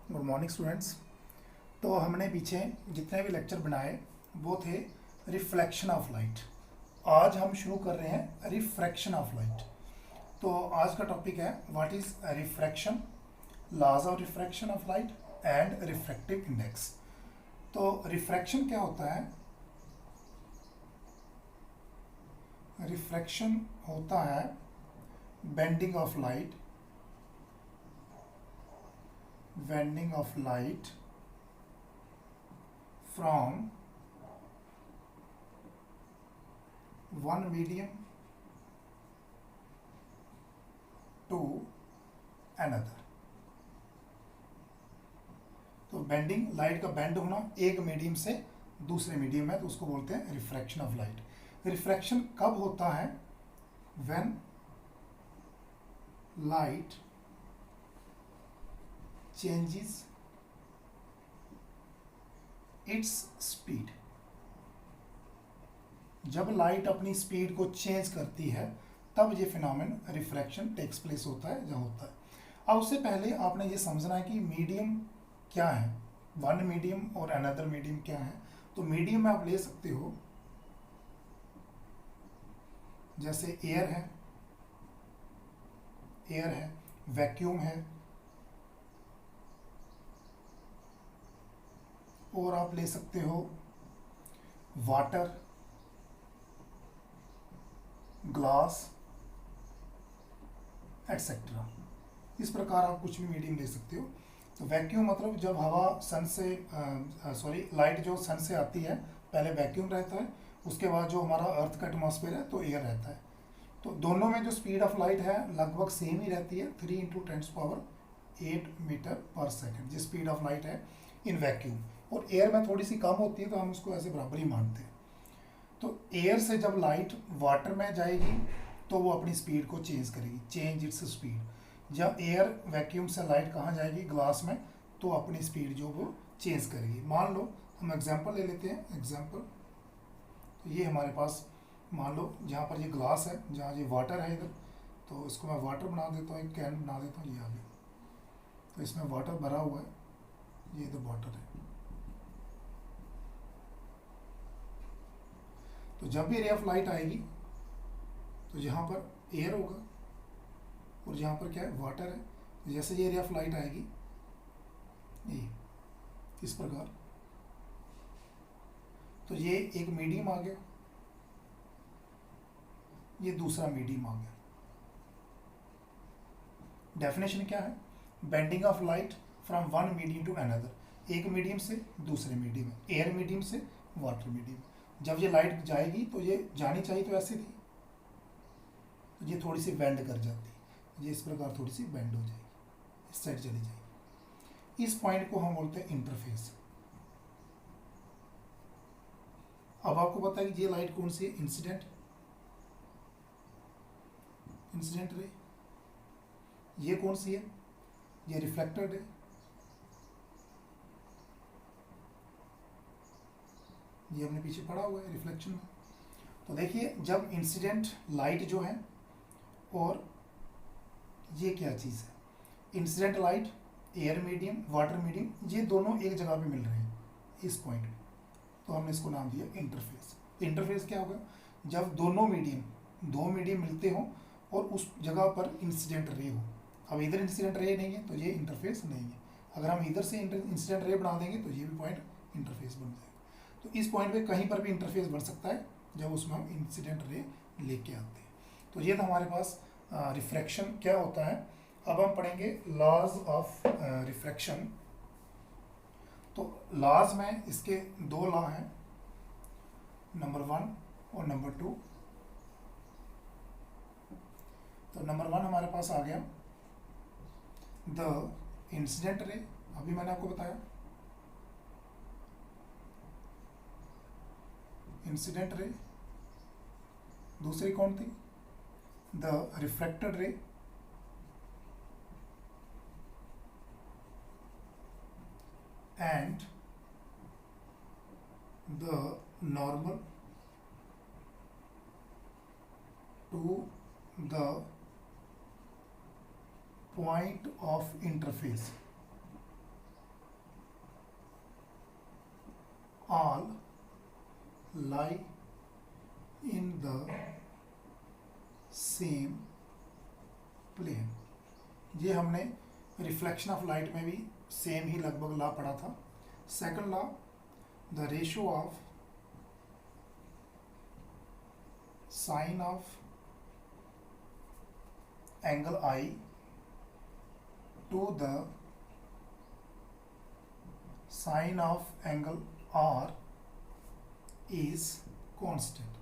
Good morning students. तो हमने पीछे जितने भी लेक्चर बनाए वो थे रिफ्लेक्शन ऑफ लाइट। आज हम शुरू कर रहे हैं रिफ्रैक्शन ऑफ लाइट। तो आज का टॉपिक है what is refraction, laws of refraction of light and refractive index. तो रिफ्रैक्शन क्या होता है? रिफ्रैक्शन होता है bending of light, bending of light from one medium to another। तो बेंडिंग, लाइट का बेंड होना एक मीडियम से दूसरे मीडियम में, तो उसको बोलते हैं रिफ्रैक्शन ऑफ लाइट। रिफ्रैक्शन कब होता है? When light changes its speed। जब लाइट अपनी स्पीड को चेंज करती है तब ये फिनोमेन रिफ्रैक्शन टेक्स प्लेस होता है, जहाँ होता है। अब उससे पहले आपने ये समझना है कि मीडियम क्या है, वन मीडियम और अनदर मीडियम क्या है। तो मीडियम में आप ले सकते हो जैसे एयर है, वैक्यूम है, और आप ले सकते हो वाटर, ग्लास एटसेट्रा। इस प्रकार आप कुछ भी मीडियम ले सकते हो। तो वैक्यूम मतलब जब हवा सन से लाइट जो सन से आती है, पहले वैक्यूम रहता है, उसके बाद जो हमारा अर्थ का एटमॉस्फेयर है तो एयर रहता है। तो दोनों में जो स्पीड ऑफ लाइट है लगभग सेम ही रहती है, 3 × 10⁸ मीटर पर सेकेंड जो स्पीड ऑफ लाइट है इन वैक्यूम। और एयर में थोड़ी सी कम होती है तो हम उसको ऐसे बराबर ही मानते हैं। तो एयर से जब लाइट वाटर में जाएगी तो वो अपनी स्पीड को चेंज करेगी, चेंज इट्स स्पीड। जब एयर वैक्यूम से लाइट कहाँ जाएगी? ग्लास में, तो अपनी स्पीड जो वो चेंज करेगी। मान लो हम एग्जांपल ले लेते हैं। एग्जांपल, तो ये हमारे पास मान लो जहाँ पर ये ग्लास है, जहाँ ये वाटर है इधर, तो इसको मैं वाटर बना देता हूँ, एक कैन बना देता हूँ ये आगे। तो इसमें वाटर भरा हुआ है, ये इधर वाटर है। तो जब भी रे ऑफ लाइट आएगी तो यहाँ पर एयर होगा और यहाँ पर क्या है? वाटर है। तो जैसे ये रे ऑफ लाइट आएगी ये इस प्रकार, तो ये एक मीडियम आ गया, ये दूसरा मीडियम आ गया। डेफिनेशन क्या है? Bending of light from one medium to another, एक मीडियम से दूसरे मीडियम, एयर मीडियम से वाटर मीडियम। जब ये लाइट जाएगी तो ये जानी चाहिए तो ऐसे थी, तो ये थोड़ी सी बेंड कर जाती है, ये इस प्रकार थोड़ी सी बेंड हो जाएगी, इस साइड चली जाएगी। इस पॉइंट को हम बोलते हैं इंटरफेस। अब आपको पता है कि ये लाइट कौन सी है? Incident ray. ये कौन सी है? ये रिफ्लेक्टेड है। ये हमने पीछे पढ़ा हुआ है रिफ्लेक्शन में। तो देखिए, जब इंसिडेंट लाइट जो है, और ये क्या चीज़ है? Incident light, air medium, water medium, ये दोनों एक जगह पे मिल रहे हैं इस पॉइंट पे, तो हमने इसको नाम दिया इंटरफेस। इंटरफेस क्या होगा? जब दो मीडियम मिलते हो और उस जगह पर इंसिडेंट रे हो। अब इधर इंसिडेंट रे नहीं है तो ये इंटरफेस नहीं है। अगर हम इधर से इंसिडेंट रे बना देंगे तो ये भी पॉइंट इंटरफेस बन जाएगा। तो इस पॉइंट पे कहीं पर भी इंटरफेस बन सकता है जब उसमें हम इंसिडेंट रे लेके आते हैं। तो ये था हमारे पास रिफ्रैक्शन क्या होता है। अब हम पढ़ेंगे लॉज ऑफ रिफ्रैक्शन। तो लॉज में इसके दो लॉ हैं, नंबर 1 और नंबर 2। तो नंबर 1 हमारे पास आ गया द इंसिडेंट रे, अभी मैंने आपको बताया इंसिडेंट रे। दूसरी कौन थी? The reflected ray. And the normal to the point of interface। all lie in the same plane। ये हमने रिफ्लेक्शन ऑफ लाइट में भी सेम ही लगभग लॉ पढ़ा था। Second law, the ratio of sine of angle I to the sine of angle R is constant,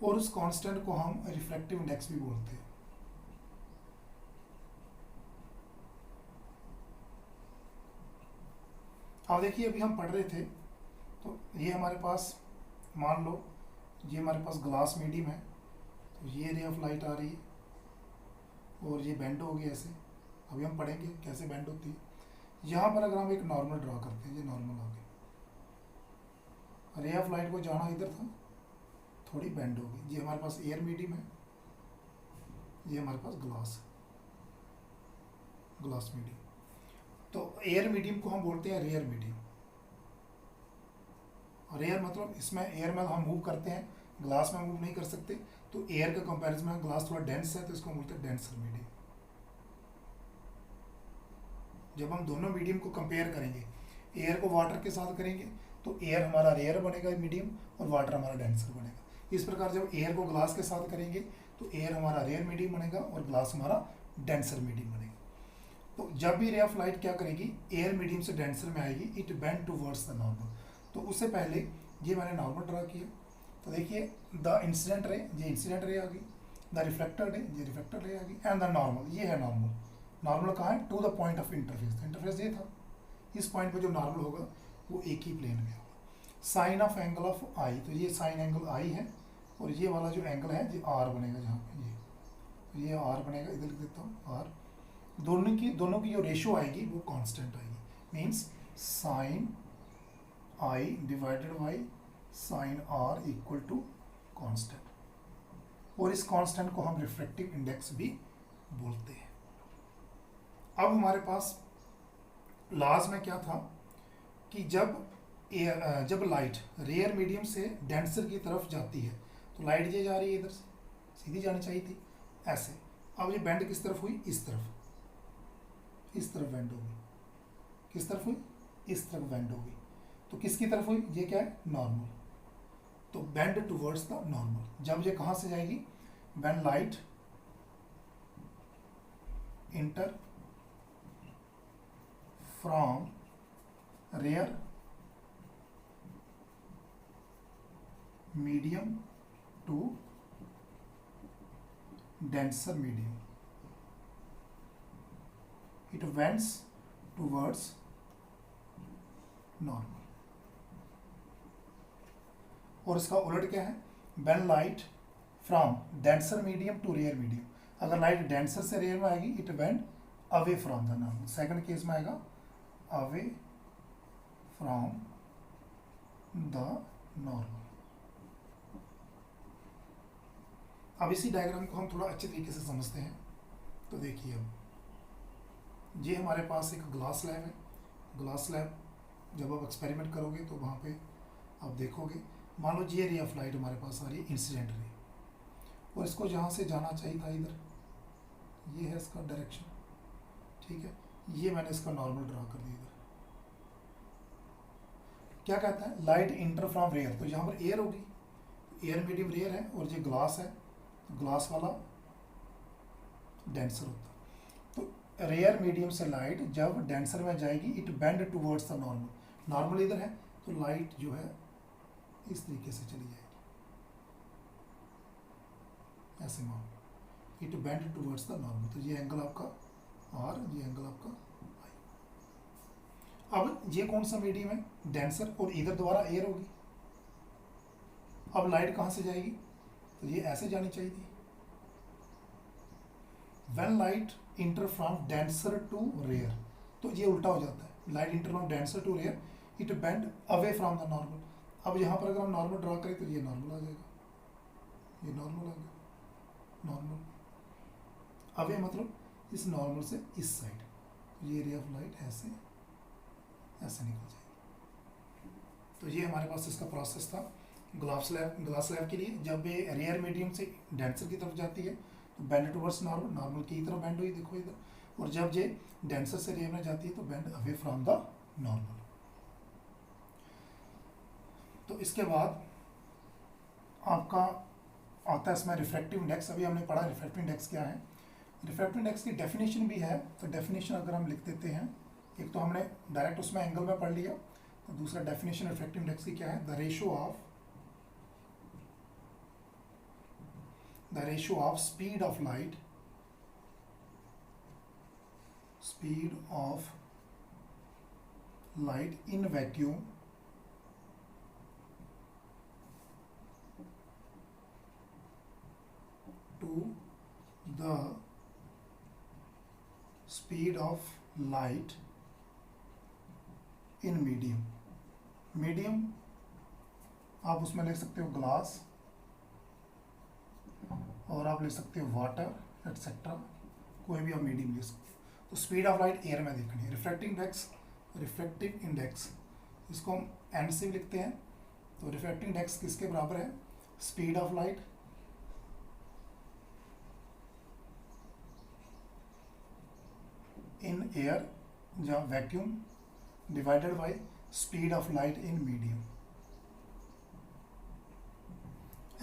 और उस constant को हम रिफ्रैक्टिव इंडेक्स भी बोलते हैं। अब देखिए, अभी हम पढ़ रहे थे तो ये हमारे पास, मान लो ये हमारे पास ग्लास मीडियम है, तो ये रे ऑफ लाइट आ रही है और ये बेंड होगी ऐसे। अभी हम पढ़ेंगे कैसे बेंड होती है। यहाँ पर अगर हम एक नॉर्मल ड्रा करते हैं, ये नॉर्मल आ गया, रे ऑफ लाइट को जाना इधर था, थोड़ी बेंड होगी। ये हमारे पास एयर मीडियम है, ये हमारे पास ग्लास मीडियम। तो एयर मीडियम को हम बोलते हैं रेयर मीडियम। रेयर मतलब इसमें एयर में हम मूव करते हैं, ग्लास में मूव नहीं कर सकते, तो एयर के कंपैरिजन में ग्लास थोड़ा डेंस है तो इसको हम बोलते हैं डेंसर मीडियम। जब हम दोनों मीडियम को कंपेयर करेंगे, एयर को वाटर के साथ करेंगे, तो एयर हमारा रेयर बनेगा मीडियम और वाटर हमारा डेंसर बनेगा। इस प्रकार जब एयर को ग्लास के साथ करेंगे तो एयर हमारा रेयर मीडियम बनेगा और ग्लास हमारा डेंसर मीडियम बनेगा। तो जब भी रे ऑफ लाइट क्या करेगी, एयर मीडियम से डेंसर में आएगी, it bend towards the normal. तो उससे पहले ये मैंने नॉर्मल ड्रा किया, तो देखिए द इंसिडेंट रे, ये इंसिडेंट रे आ गई, द रिफ्लेक्टेड रे, ये रिफ्लेक्टेड रे आ गई, एंड द नॉर्मल, ये है नॉर्मल। नॉर्मल कहाँ है, to the point of interface. Interface ये था, इस पॉइंट पे जो नॉर्मल होगा वो एक ही प्लेन में होगा। साइन ऑफ एंगल ऑफ आई, तो ये साइन एंगल आई है और ये वाला जो एंगल है ये आर बनेगा, जहाँ पे ये आर बनेगा, इधर लिख देता हूँ आर। दोनों की जो रेशियो आएगी वो कांस्टेंट आएगी, means sine I divided by sine R equal to constant, और इस कांस्टेंट को हम रिफ्रैक्टिव इंडेक्स भी बोलते हैं। अब हमारे पास लॉज में क्या था कि जब लाइट रेयर मीडियम से डेंसर की तरफ जाती है, तो लाइट ये जा रही है इधर से, सीधी जानी चाहिए थी ऐसे। अब ये बेंड किस तरफ हुई, इस तरफ बेंड होगी। किस तरफ हुई, इस तरफ बेंड होगी। तो किसकी तरफ हुई, ये क्या है, नॉर्मल। तो बेंड टुवर्ड्स द नॉर्मल। जब ये कहाँ से जाएगी, when light enter from rare medium to denser medium, it bends towards normal। और इसका उलट क्या है, when light from denser medium to rare medium, अगर लाइट डेंसर से रेयर में आएगी, it bend away from the normal. Second case में आएगा अवे फ्रॉम द नॉर्मल। अब इसी डायग्राम को हम थोड़ा अच्छे तरीके से समझते हैं। तो देखिए, अब ये हमारे पास एक ग्लास लैब है। ग्लास लैब जब आप एक्सपेरिमेंट करोगे तो वहाँ पे आप देखोगे, मान लो ये रे ऑफ लाइट हमारे पास आ रही है, इंसिडेंट रे, और इसको जहाँ से जाना चाहिए था इधर, ये है इसका डायरेक्शन, ठीक है। ये मैंने इसका नॉर्मल ड्रा कर दिया इधर। क्या कहता है, लाइट इंटर फ्रॉम रेयर, तो यहाँ पर एयर होगी, एयर मीडियम रेयर है और ये ग्लास है, ग्लास वाला डेंसर होता है। तो रेयर मीडियम से लाइट जब डेंसर में जाएगी, it bend towards the normal. Normal इधर है, तो लाइट जो है इस तरीके से चली जाएगी, ऐसे मान, it bend towards the normal. तो ये एंगल आपका आर, ये एंगल आपका आई। अब ये कौन सा मीडियम है, डेंसर, और इधर दोबारा एयर होगी। अब लाइट कहाँ से जाएगी, तो ये ऐसे जानी चाहिए थी। When light enter from denser to rare, तो ये उल्टा हो जाता है, light enter from denser to rare, it bend away from the normal. अब यहाँ पर अगर हम नॉर्मल ड्रा करें तो ये नॉर्मल आ जाएगा, ये नॉर्मल आ गया, नॉर्मल अवे मतलब इस नॉर्मल से इस साइड, ये रे ऑफ लाइट ऐसे ऐसे निकल जाएगी। तो ये हमारे पास इसका प्रोसेस था ग्लास स्लैब के लिए। जब ये रेयर मीडियम से डेंसर की तरफ जाती है तो बेंड टुवर्ड्स नॉर्मल, नॉर्मल की तरफ बेंड हुई, देखो इधर। और जब ये डेंसर से रेयर में जाती है तो bend away from the normal. तो इसके बाद आपका आता है इसमें रिफ्रैक्टिव इंडेक्स। अभी हमने पढ़ा रिफ्रैक्टिव इंडेक्स क्या है। रिफ्रैक्टिव इंडेक्स की डेफिनेशन भी है, तो डेफिनेशन अगर हम लिख देते हैं, एक तो हमने डायरेक्ट उसमें एंगल में पढ़ लिया, तो दूसरा डेफिनेशन रिफ्रैक्टिव इंडेक्स की क्या है, the ratio of speed of light in vacuum to the speed of light in medium आप उसमें लिख सकते हो ग्लास, और आप लिख सकते हो वाटर एटसेट्रा, कोई भी आप मीडियम ले सकते हो। तो स्पीड ऑफ लाइट एयर में देखनी है। रिफ्रैक्टिव इंडेक्स इसको हम एन से भी लिखते हैं। तो रिफ्रैक्टिव इंडेक्स किसके बराबर है, speed of light in air या vacuum divided by speed of light in medium.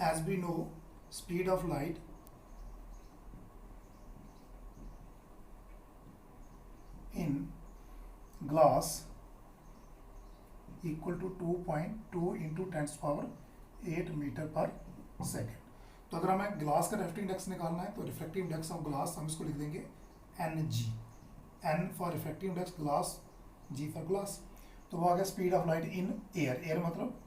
As we know speed of light in glass equal to 2.2 into 10⁸ meter पर सेकेंड। तो अगर हमें ग्लास का रिफ्रैक्टिव इंडेक्स निकालना है तो रिफ्रैक्टिव इंडेक्स ऑफ ग्लास हम इसको लिख देंगे NG, N for refractive index glass, G for glass. तो वो आ गया speed of light in air मतलब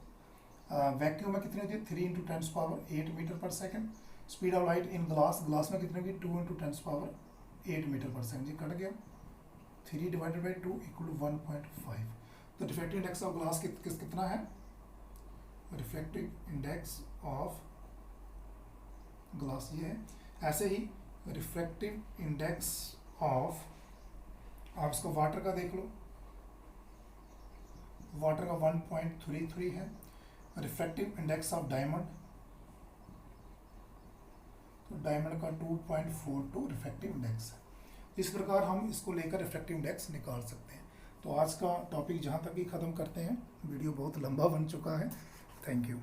वैक्यूम में कितनी होती है 3 इंटू 10⁸ मीटर पर second. Speed of light in glass में कितनी होगी 2 इंटू 10⁸ मीटर पर सेकेंड। ये कट गया, 3 डिवाइडेड बाई 2 इक्वल टू 1.5। तो रिफ्रैक्टिव इंडेक्स ऑफ ग्लास कितना है, रिफ्रैक्टिव इंडेक्स ऑफ ग्लास ये है। ऐसे ही रिफ्रैक्टिव इंडेक्स ऑफ, आप इसको वाटर का देख लो, वाटर का 1.33 है। रिफ्रैक्टिव इंडेक्स ऑफ डायमंड, तो डायमंड का 2.42 रिफ्रैक्टिव इंडेक्स है। इस प्रकार हम इसको लेकर रिफ्रैक्टिव इंडेक्स निकाल सकते हैं। तो आज का टॉपिक जहाँ तक ही ख़त्म करते हैं, वीडियो बहुत लंबा बन चुका है। Thank you.